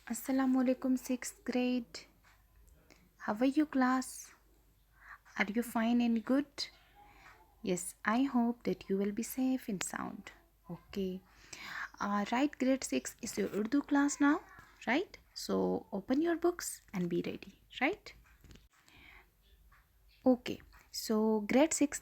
Assalamu alaikum, 6th grade. How are you, class? Are you fine and good? Yes, I hope that you will be safe and sound. Okay. Right, grade 6 is your Urdu class now, right? So open your books and be ready, right? Okay. So grade 6,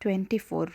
24,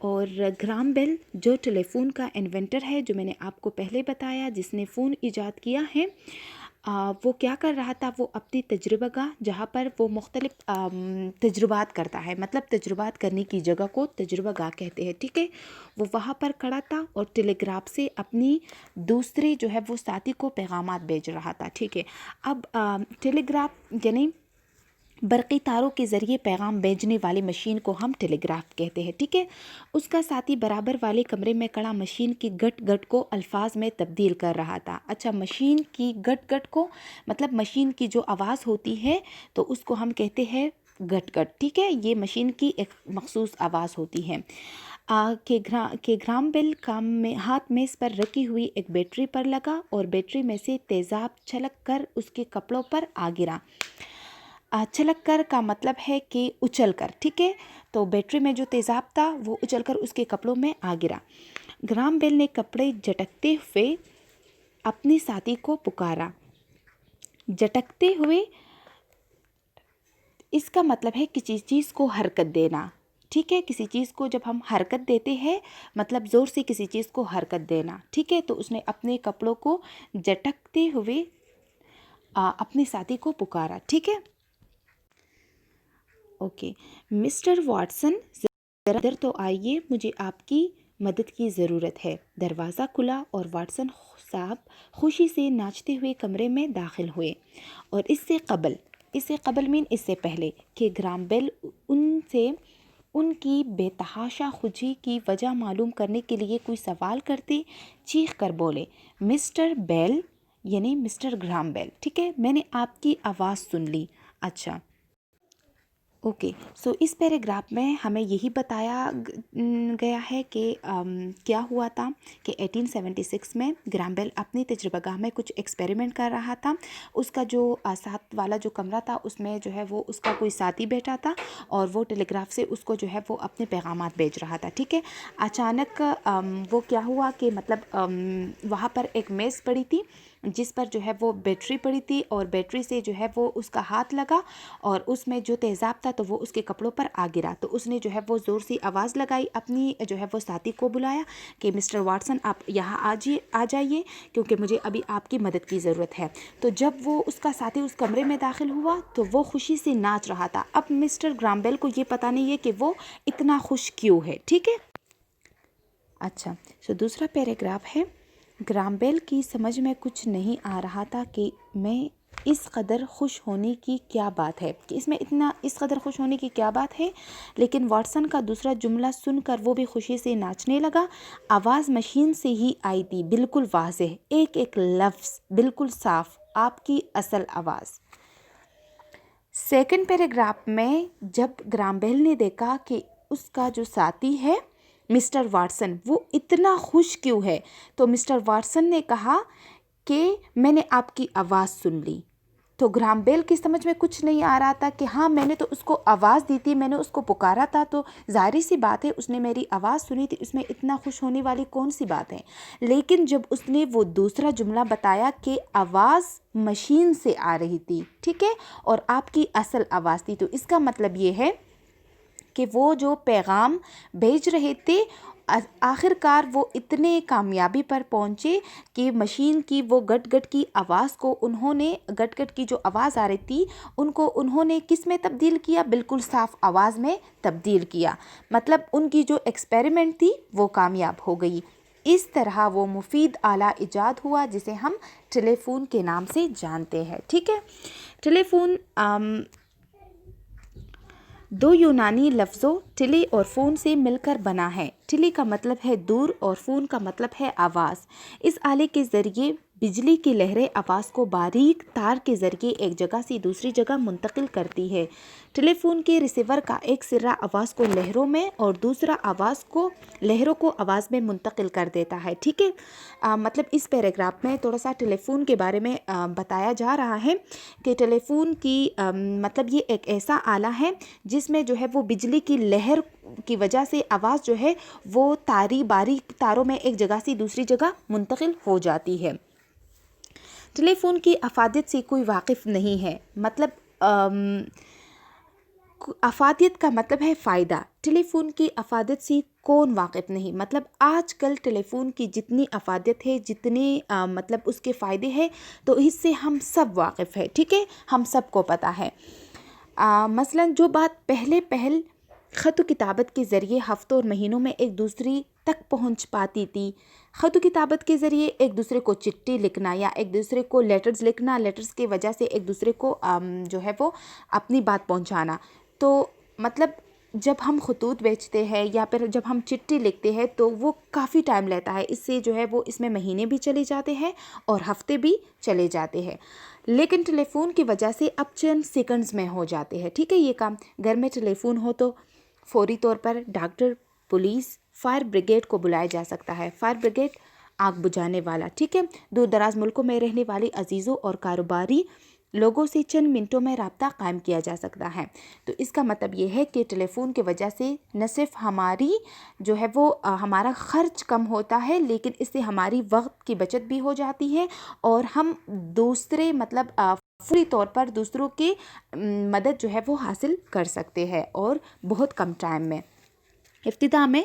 اور gram بیل جو ٹیلی phone کا inventor ہے، جو میں نے آپ کو پہلے بتایا، جس نے فون ایجاد کیا ہے، وہ کیا کر رہا تھا؟ وہ اپنی تجربہ گاہ، جہاں پر وہ مختلف تجربات کرتا ہے، مطلب تجربات کرنے کی جگہ کو تجربہ گاہ کہتے ہیں، ٹھیک ہے، وہ وہاں پر کھڑا تھا اور ٹیلی گراف سے اپنی دوسرے جو ہے وہ ساتھی کو پیغامات بھیج رہا تھا، ٹھیک ہے۔ اب ٹیلی گراف یعنی برقی تاروں کے ذریعے پیغام بھیجنے والی مشین کو ہم ٹیلی گراف کہتے ہیں، ٹھیک ہے۔ اس کا ساتھی برابر والے کمرے میں کھڑا مشین کی گٹ گٹ کو الفاظ میں تبدیل کر رہا تھا۔ اچھا، مشین کی گٹ گٹ کو مطلب مشین کی جو آواز ہوتی ہے تو اس کو ہم کہتے ہیں گٹ گٹ، ٹھیک ہے، یہ مشین کی ایک مخصوص آواز ہوتی ہے۔ کہ گرام بیل کام میں ہاتھ میز پر رکھی ہوئی ایک بیٹری پر لگا اور بیٹری میں سے تیزاب چھلک کر اس کے کپڑوں پر آ گرا۔ چھلک کر کا مطلب ہے کہ اچھل کر، ٹھیک ہے، تو بیٹری میں جو تیزاب تھا وہ اچھل کر اس کے کپڑوں میں آ گرا۔ گرام بیل نے کپڑے جھٹکتے ہوئے اپنے ساتھی کو پکارا۔ جھٹکتے ہوئے اس کا مطلب ہے کسی چیز کو حرکت دینا، ٹھیک ہے، کسی چیز کو جب ہم حرکت دیتے ہیں مطلب زور سے کسی چیز کو حرکت دینا، ٹھیک ہے، تو اس نے اپنے کپڑوں کو جھٹکتے ہوئے اپنے ساتھی کو پکارا، ٹھیک ہے۔ اوکے، مسٹر واٹسن ذرا ادھر تو آئیے، مجھے آپ کی مدد کی ضرورت ہے۔ دروازہ کھلا اور واٹسن صاحب خوشی سے ناچتے ہوئے کمرے میں داخل ہوئے، اور اس سے قبل اس سے پہلے کہ گرام بیل ان کی بے تحاشا خوشی کی وجہ معلوم کرنے کے لیے کوئی سوال کرتے، چیخ کر بولے، مسٹر بیل، یعنی مسٹر گرام بیل، ٹھیک ہے، میں نے آپ کی آواز سن لی۔ اچھا، اوکے، سو اس پیراگراف میں ہمیں یہی بتایا گیا ہے کہ کیا ہوا تھا کہ 1876 میں گرام بیل اپنی تجربہ گاہ میں کچھ ایکسپیریمنٹ کر رہا تھا۔ اس کا جو ساتھ والا جو کمرہ تھا اس میں جو ہے وہ اس کا کوئی ساتھی بیٹھا تھا اور وہ ٹیلی گراف سے اس کو جو ہے وہ اپنے پیغامات بھیج رہا تھا، ٹھیک ہے۔ اچانک وہ کیا ہوا کہ مطلب وہاں پر ایک میز پڑی تھی جس پر جو ہے وہ بیٹری پڑی تھی، اور بیٹری سے جو ہے وہ اس کا ہاتھ لگا اور اس میں جو تیزاب تھا تو وہ اس کے کپڑوں پر آ گرا۔ تو اس نے جو ہے وہ زور سی آواز لگائی، اپنی جو ہے وہ ساتھی کو بلایا کہ مسٹر واٹسن آپ یہاں آ جائیے کیونکہ مجھے ابھی آپ کی مدد کی ضرورت ہے۔ تو جب وہ اس کا ساتھی اس کمرے میں داخل ہوا تو وہ خوشی سے ناچ رہا تھا۔ اب مسٹر گرام بیل کو یہ پتہ نہیں ہے کہ وہ اتنا خوش کیوں ہے، ٹھیک ہے۔ اچھا، سو دوسرا پیراگراف ہے، گرام بیل کی سمجھ میں کچھ نہیں آ رہا تھا کہ میں اس قدر خوش ہونے کی کیا بات ہے، کہ اس قدر خوش ہونے کی کیا بات ہے، لیکن واٹسن کا دوسرا جملہ سن کر وہ بھی خوشی سے ناچنے لگا۔ آواز مشین سے ہی آئی تھی، بالکل واضح، ایک ایک لفظ بالکل صاف، آپ کی اصل آواز۔ سیکنڈ پیراگراف میں جب گرام بیل نے دیکھا کہ اس کا جو ساتھی ہے مسٹر واٹسن وہ اتنا خوش کیوں ہے، تو مسٹر واٹسن نے کہا کہ میں نے آپ کی آواز سن لی۔ تو گرام بیل کی سمجھ میں کچھ نہیں آ رہا تھا کہ ہاں میں نے تو اس کو آواز دی تھی، میں نے اس کو پکارا تھا، تو ظاہر سی بات ہے اس نے میری آواز سنی تھی، اس میں اتنا خوش ہونے والی کون سی بات ہے۔ لیکن جب اس نے وہ دوسرا جملہ بتایا کہ آواز مشین سے آ رہی تھی، ٹھیک ہے، اور آپ کی اصل آواز تھی، تو اس کا مطلب یہ ہے کہ وہ جو پیغام بھیج رہے تھے آخر کار وہ اتنے کامیابی پر پہنچے کہ مشین کی وہ گٹ گٹ کی آواز کو انہوں نے، گٹ گٹ کی جو آواز آ رہی تھی ان کو انہوں نے کس میں تبدیل کیا؟ بالکل صاف آواز میں تبدیل کیا، مطلب ان کی جو ایکسپیریمنٹ تھی وہ کامیاب ہو گئی۔ اس طرح وہ مفید آلہ ایجاد ہوا جسے ہم ٹیلی فون کے نام سے جانتے ہیں، ٹھیک ہے۔ ٹیلی فون دو یونانی لفظوں ٹیلی اور فون سے مل کر بنا ہے۔ ٹیلی کا مطلب ہے دور اور فون کا مطلب ہے آواز۔ اس آلے کے ذریعے بجلی کی لہریں آواز کو باریک تار کے ذریعے ایک جگہ سے دوسری جگہ منتقل کرتی ہے۔ ٹیلی فون کے ریسیور کا ایک سرا آواز کو لہروں میں اور دوسرا لہروں کو آواز میں منتقل کر دیتا ہے، ٹھیک ہے۔ مطلب اس پیراگراف میں تھوڑا سا ٹیلی فون کے بارے میں بتایا جا رہا ہے کہ ٹیلی فون کی مطلب یہ ایک ایسا آلہ ہے جس میں جو ہے وہ بجلی کی لہر کی وجہ سے آواز جو ہے وہ باریک تاروں میں ایک جگہ سے دوسری جگہ منتقل ہو جاتی ہے۔ ٹیلی فون کی افادیت سے کوئی واقف نہیں ہے، مطلب افادیت کا مطلب ہے فائدہ. ٹیلی فون کی افادیت سے کون واقف نہیں. مطلب آج کل ٹیلی فون کی جتنی افادیت ہے، جتنے مطلب اس کے فائدے ہیں، تو اس سے ہم سب واقف ہے. ٹھیک ہے، ہم سب کو پتہ ہے. مثلا جو بات پہل خط و کتابت کے ذریعے ہفتوں اور مہینوں میں ایک دوسری تک پہنچ پاتی تھی. خط و کتابت کے ذریعے ایک دوسرے کو چٹھی لکھنا یا ایک دوسرے کو لیٹرز لکھنا، لیٹرز کی وجہ سے ایک دوسرے کو جو ہے وہ اپنی بات پہنچانا. تو مطلب جب ہم خطوط بیچتے ہیں یا پھر جب ہم چٹھی لکھتے ہیں تو وہ کافی ٹائم لیتا ہے. اس سے جو ہے وہ اس میں مہینے بھی چلے جاتے ہیں اور ہفتے بھی چلے جاتے ہیں. لیکن ٹیلی فون کی وجہ سے اب چند سیکنڈز میں ہو جاتے ہیں. ٹھیک ہے، یہ کام گھر میں ٹیلی فون ہو تو فوری طور پر ڈاکٹر، پولیس، فائر بریگیڈ کو بلایا جا سکتا ہے. فائر بریگیڈ آگ بجھانے والا. ٹھیک ہے، دور دراز ملکوں میں رہنے والی عزیزوں اور کاروباری لوگوں سے چند منٹوں میں رابطہ قائم کیا جا سکتا ہے. تو اس کا مطلب یہ ہے کہ ٹیلی فون کی وجہ سے نہ صرف ہماری جو ہے وہ ہمارا خرچ کم ہوتا ہے، لیکن اس سے ہماری وقت کی بچت بھی ہو جاتی ہے اور ہم دوسرے مطلب فوری طور پر دوسروں کی مدد جو ہے وہ حاصل کر سکتے ہیں اور بہت کم ٹائم میں. ابتدا میں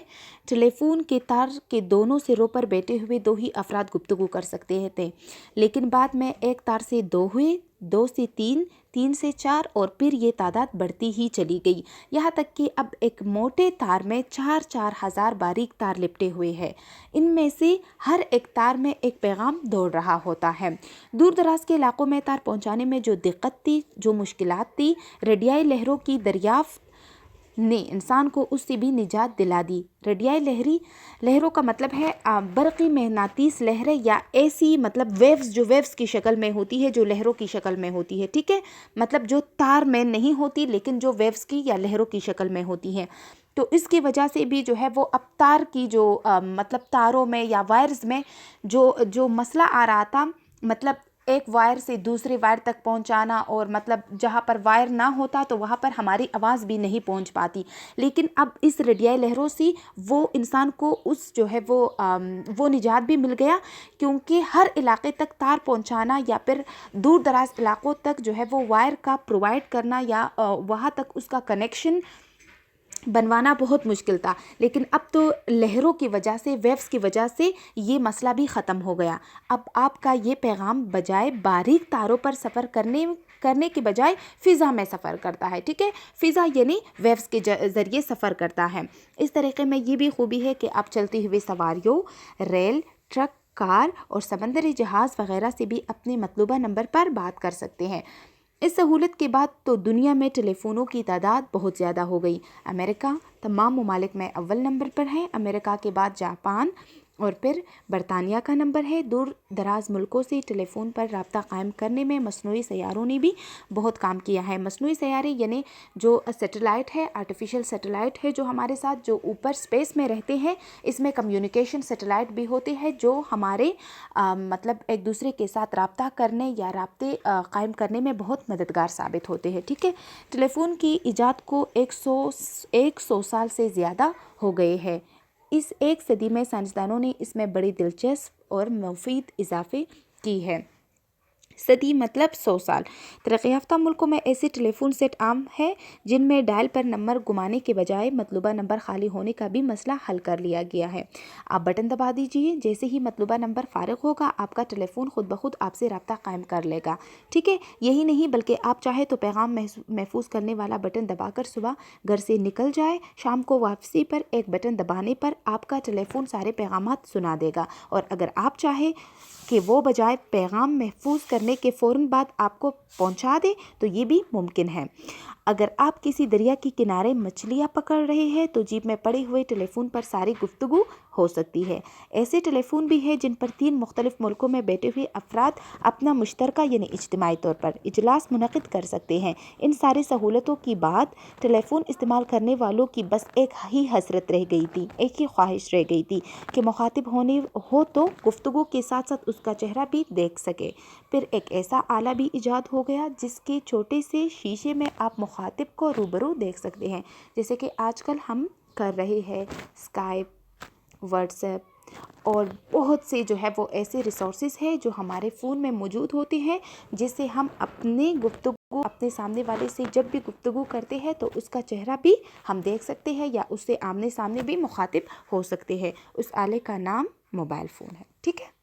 ٹیلی فون کے تار کے دونوں سروں پر بیٹھے ہوئے دو ہی افراد گفتگو کر سکتے تھے، لیکن بعد میں ایک تار سے دو ہوئے، 2 سے 3، 3 سے 4 اور پھر یہ تعداد بڑھتی ہی چلی گئی، یہاں تک کہ اب ایک موٹے تار میں 4 ہزار باریک تار لپٹے ہوئے ہیں. ان میں سے ہر ایک تار میں ایک پیغام دوڑ رہا ہوتا ہے. دور دراز کے علاقوں میں تار پہنچانے میں جو دقت تھی، جو مشکلات تھی، ریڈیائی لہروں کی دریافت نے انسان کو اس سے بھی نجات دلا دی. ریڈیائی لہروں کا مطلب ہے برقی مغناطیس لہریں یا ایسی مطلب ویوز جو ویوز کی شکل میں ہوتی ہے، جو لہروں کی شکل میں ہوتی ہے. ٹھیک ہے، مطلب جو تار میں نہیں ہوتی لیکن جو ویوز کی یا لہروں کی شکل میں ہوتی ہے. تو اس کی وجہ سے بھی جو ہے وہ اب تار کی جو مطلب تاروں میں یا وائرز میں جو مسئلہ آ رہا تھا، مطلب ایک وائر سے دوسرے وائر تک پہنچانا، اور مطلب جہاں پر وائر نہ ہوتا تو وہاں پر ہماری آواز بھی نہیں پہنچ پاتی. لیکن اب اس ریڈیائی لہروں سے وہ انسان کو اس جو ہے وہ نجات بھی مل گیا، کیونکہ ہر علاقے تک تار پہنچانا یا پھر دور دراز علاقوں تک جو ہے وہ وائر کا پرووائڈ کرنا یا وہاں تک اس کا کنیکشن بنوانا بہت مشکل تھا. لیکن اب تو لہروں کی وجہ سے، ویوز کی وجہ سے یہ مسئلہ بھی ختم ہو گیا. اب آپ کا یہ پیغام بجائے باریک تاروں پر سفر کرنے کے بجائے فضا میں سفر کرتا ہے. ٹھیک ہے، فضا یعنی ویوز کے ذریعے سفر کرتا ہے. اس طریقے میں یہ بھی خوبی ہے کہ آپ چلتی ہوئی سواریوں، ریل، ٹرک، کار اور سمندری جہاز وغیرہ سے بھی اپنے مطلوبہ نمبر پر بات کر سکتے ہیں. اس سہولت کے بعد تو دنیا میں ٹیلی فونوں کی تعداد بہت زیادہ ہو گئی. امریکہ تمام ممالک میں اول نمبر پر ہے. امریکہ کے بعد جاپان اور پھر برطانیہ کا نمبر ہے. دور دراز ملکوں سے ٹیلی فون پر رابطہ قائم کرنے میں مصنوعی سیاروں نے بھی بہت کام کیا ہے. مصنوعی سیارے یعنی جو سیٹلائٹ ہے، آرٹیفیشل سیٹلائٹ ہے جو ہمارے ساتھ جو اوپر اسپیس میں رہتے ہیں. اس میں کمیونیکیشن سیٹلائٹ بھی ہوتے ہیں جو ہمارے مطلب ایک دوسرے کے ساتھ رابطہ کرنے یا رابطے قائم کرنے میں بہت مددگار ثابت ہوتے ہیں. ٹھیک ہے، ٹیلی فون کی ایجاد کو 100 سال سے زیادہ ہو گئے ہیں. اس ایک صدی میں سائنسدانوں نے اس میں بڑی دلچسپ اور مفید اضافے کی ہے. صدی مطلب 100 سال. ترقی یافتہ ملکوں میں ایسے ٹیلی فون سیٹ عام ہے جن میں ڈائل پر نمبر گھمانے کے بجائے مطلوبہ نمبر خالی ہونے کا بھی مسئلہ حل کر لیا گیا ہے. آپ بٹن دبا دیجئے، جیسے ہی مطلوبہ نمبر فارغ ہوگا آپ کا ٹیلی فون خود بخود آپ سے رابطہ قائم کر لے گا. ٹھیک ہے، یہی نہیں بلکہ آپ چاہے تو پیغام محفوظ کرنے والا بٹن دبا کر صبح گھر سے نکل جائے، شام کو واپسی پر ایک بٹن دبانے پر آپ کا ٹیلی فون سارے پیغامات سنا دے گا. اور اگر آپ چاہے کہ وہ بجائے پیغام محفوظ کرنے کے فوراً بعد آپ کو پہنچا دے تو یہ بھی ممکن ہے. اگر آپ کسی دریا کے کنارے مچھلیاں پکڑ رہے ہیں تو جیب میں پڑے ہوئے ٹیلی فون پر ساری گفتگو ہو سکتی ہے. ایسے ٹیلی فون بھی ہیں جن پر 3 مختلف ملکوں میں بیٹھے ہوئے افراد اپنا مشترکہ یعنی اجتماعی طور پر اجلاس منعقد کر سکتے ہیں. ان ساری سہولتوں کی بعد ٹیلی فون استعمال کرنے والوں کی بس ایک ہی حسرت رہ گئی تھی، ایک ہی خواہش رہ گئی تھی کہ مخاطب ہو تو گفتگو کے ساتھ ساتھ اس کا چہرہ بھی دیکھ سکے. پھر ایک ایسا آلہ بھی ایجاد ہو گیا جس کے چھوٹے سے شیشے میں آپ مخاطب کو روبرو دیکھ سکتے ہیں، جیسے کہ آج کل ہم کر رہے ہیں. اسکائپ، واٹس ایپ اور بہت سے جو ہے وہ ایسے ریسورسز ہیں جو ہمارے فون میں موجود ہوتے ہیں جس سے ہم اپنے گفتگو وہ اپنے سامنے والے سے جب بھی گفتگو کرتے ہیں تو اس کا چہرہ بھی ہم دیکھ سکتے ہیں یا اس سے آمنے سامنے بھی مخاطب ہو سکتے ہیں. اس آلے کا نام موبائل فون ہے. ٹھیک ہے.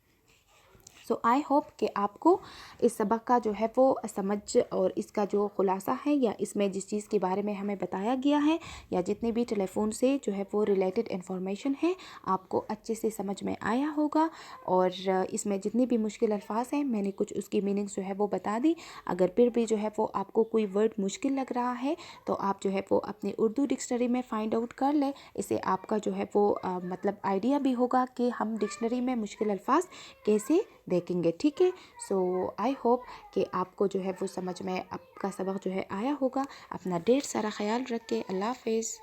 سو آئی ہوپ کہ آپ کو اس سبق کا جو ہے وہ سمجھ اور اس کا جو خلاصہ ہے یا اس میں جس چیز کے بارے میں ہمیں بتایا گیا ہے یا جتنے بھی ٹیلی فون سے جو ہے وہ ریلیٹڈ انفارمیشن ہے آپ کو اچھے سے سمجھ میں آیا ہوگا. اور اس میں جتنے بھی مشکل الفاظ ہیں میں نے کچھ اس کی میننگس جو ہے وہ بتا دی. اگر پھر بھی جو ہے وہ آپ کو کوئی ورڈ مشکل لگ رہا ہے تو آپ جو ہے وہ اپنے اردو ڈکشنری میں فائنڈ آؤٹ کر لیں. اس سے آپ کا جو ہے وہ مطلب آئیڈیا بھی ہوگا کہ ہم ڈکشنری میں مشکل الفاظ کیسے دیکھیں گے. ٹھیک ہے. سو آئی ہوپ کہ آپ کو جو ہے وہ سمجھ میں آپ کا سبق جو ہے آیا ہوگا. اپنا ڈھیر سارا خیال رکھ کے اللہ حافظ.